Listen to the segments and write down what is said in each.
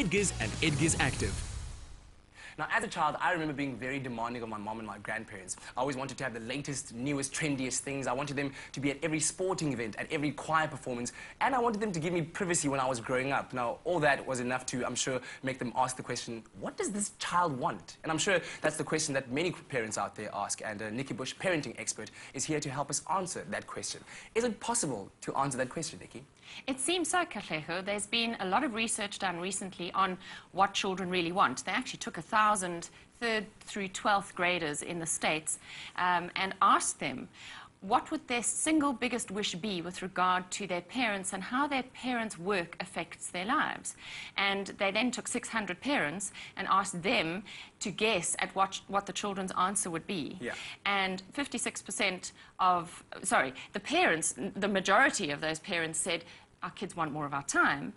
Edgars and Edgars Active. Now, as a child, I remember being very demanding of my mom and my grandparents. I always wanted to have the latest, newest, trendiest things. I wanted them to be at every sporting event, at every choir performance, and I wanted them to give me privacy when I was growing up. Now, all that was enough to, I'm sure, make them ask the question, what does this child want? And I'm sure that's the question that many parents out there ask, and Nikki Bush, parenting expert, is here to help us answer that question. Is it possible to answer that question, Nikki? It seems so, Katlego. There's been a lot of research done recently on what children really want. They actually took 1,000 3rd through 12th graders in the States and asked them what would their single biggest wish be with regard to their parents and how their parents' work affects their lives. And they then took 600 parents and asked them to guess at what the children's answer would be. Yeah. And 56% of, the parents, the majority of those parents said, our kids want more of our time.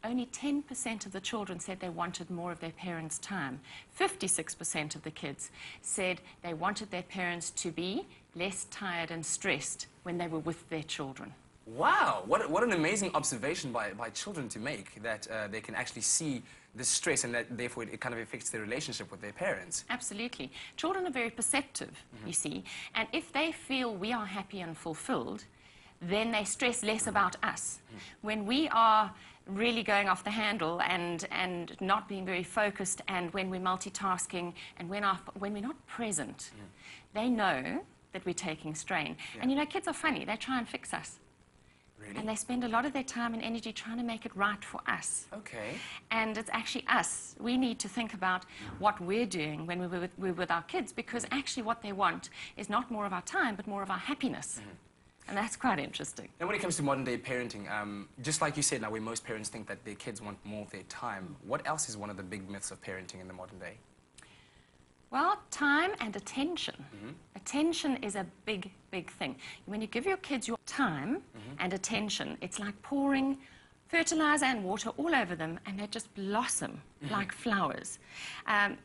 Only 10% of the children said they wanted more of their parents' time. 56% of the kids said they wanted their parents to be less tired and stressed when they were with their children. Wow, what an amazing observation by children to make, that they can actually see the stress and that therefore it kind of affects their relationship with their parents. Absolutely. Children are very perceptive, you see, and if they feel we are happy and fulfilled, then they stress less about us. When we are really going off the handle and not being very focused, and when we're multitasking and when we're not present, they know that we're taking strain. Yeah. And you know, kids are funny. They try and fix us. Really? And they spend a lot of their time and energy trying to make it right for us. Okay. And it's actually us. We need to think about what we're doing when we're with our kids, because actually what they want is not more of our time, but more of our happiness. And that's quite interesting. And when it comes to modern-day parenting, just like you said, now where most parents think that their kids want more of their time, what else is one of the big myths of parenting in the modern day? Well, time and attention. Attention is a big, big thing. When you give your kids your time and attention, it's like pouring fertilizer and water all over them, and they just blossom like flowers. And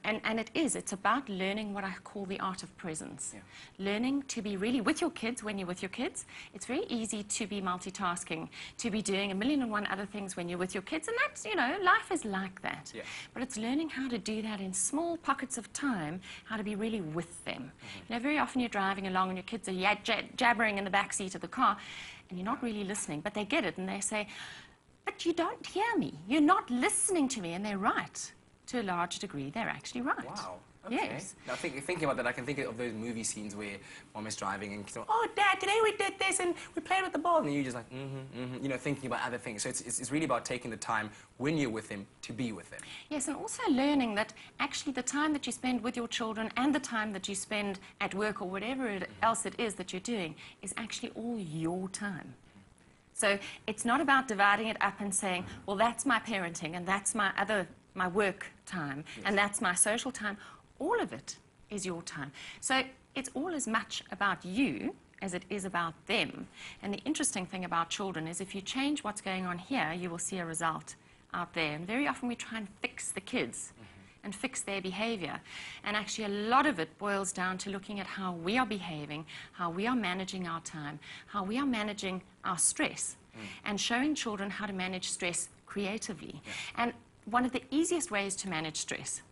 it's about learning what I call the art of presence. Yeah. Learning to be really with your kids when you're with your kids. It's very easy to be multitasking, to be doing 1,000,001 other things when you're with your kids, and that's, you know, life is like that. Yeah. But it's learning how to do that in small pockets of time, how to be really with them. You know, very often you're driving along and your kids are jabbering in the back seat of the car, and you're not really listening, but they get it, and they say, but you don't hear me. You're not listening to me. And they're right. To a large degree, they're actually right. Wow. Okay. Yes. Now, thinking about that, I can think of those movie scenes where mom is driving and, oh, Dad, today we did this and we played with the ball. And you're just like, you know, thinking about other things. So it's really about taking the time when you're with them to be with them. Yes, and also learning that actually the time that you spend with your children and the time that you spend at work or whatever else it is that you're doing is actually all your time. So it's not about dividing it up and saying, well, that's my parenting and that's my work time, and that's my social time. All of it is your time. So it's all as much about you as it is about them. And the interesting thing about children is if you change what's going on here, you will see a result out there. And very often we try and fix the kids and fix their behavior. And actually a lot of it boils down to looking at how we are behaving, how we are managing our time, how we are managing our stress, and showing children how to manage stress creatively. And one of the easiest ways to manage stress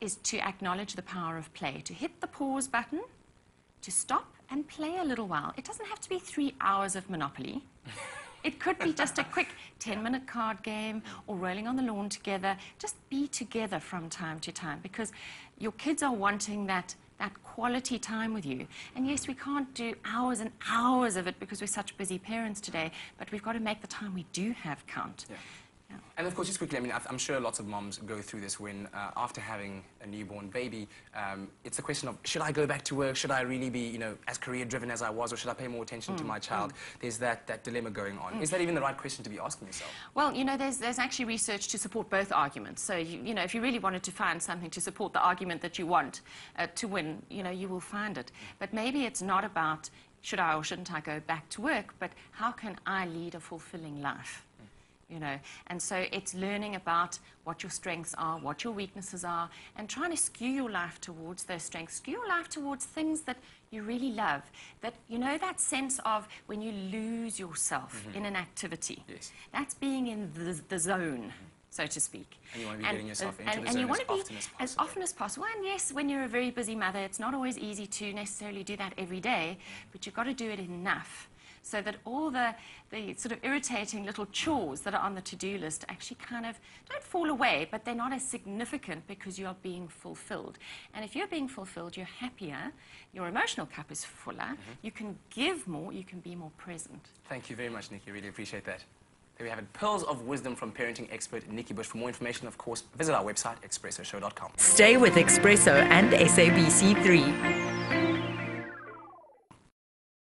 is to acknowledge the power of play, to hit the pause button, to stop and play a little while. It doesn't have to be 3 hours of Monopoly. It could be just a quick 10-minute card game or rolling on the lawn together. Just be together from time to time, because your kids are wanting that quality time with you. And yes, we can't do hours and hours of it because we're such busy parents today, but we've got to make the time we do have count. Yeah. And of course, just quickly, I mean, I'm sure lots of moms go through this when, after having a newborn baby, it's a question of, should I go back to work? Should I really be, you know, as career-driven as I was, or should I pay more attention to my child? There's that dilemma going on. Is that even the right question to be asking yourself? Well, you know, there's actually research to support both arguments. So, you know, if you really wanted to find something to support the argument that you want to win, you know, you will find it. But maybe it's not about should I or shouldn't I go back to work, but how can I lead a fulfilling life? You know, and so it's learning about what your strengths are, what your weaknesses are, and trying to skew your life towards those strengths. Skew your life towards things that you really love. That, you know, that sense of when you lose yourself in an activity. Yes. That's being in the zone. so to speak. And you want to be getting yourself into the and you zone want as to be often as as possible. often as possible. And yes, when you're a very busy mother, it's not always easy to necessarily do that every day, but you've got to do it enough so that all the sort of irritating little chores that are on the to-do list actually kind of don't fall away, but they're not as significant because you are being fulfilled. And if you're being fulfilled, you're happier, your emotional cup is fuller, you can give more, you can be more present. Thank you very much, Nikki. Really appreciate that. There we have it. Pearls of wisdom from parenting expert Nikki Bush. For more information, of course, visit our website, expressoshow.com. Stay with Expresso and SABC3.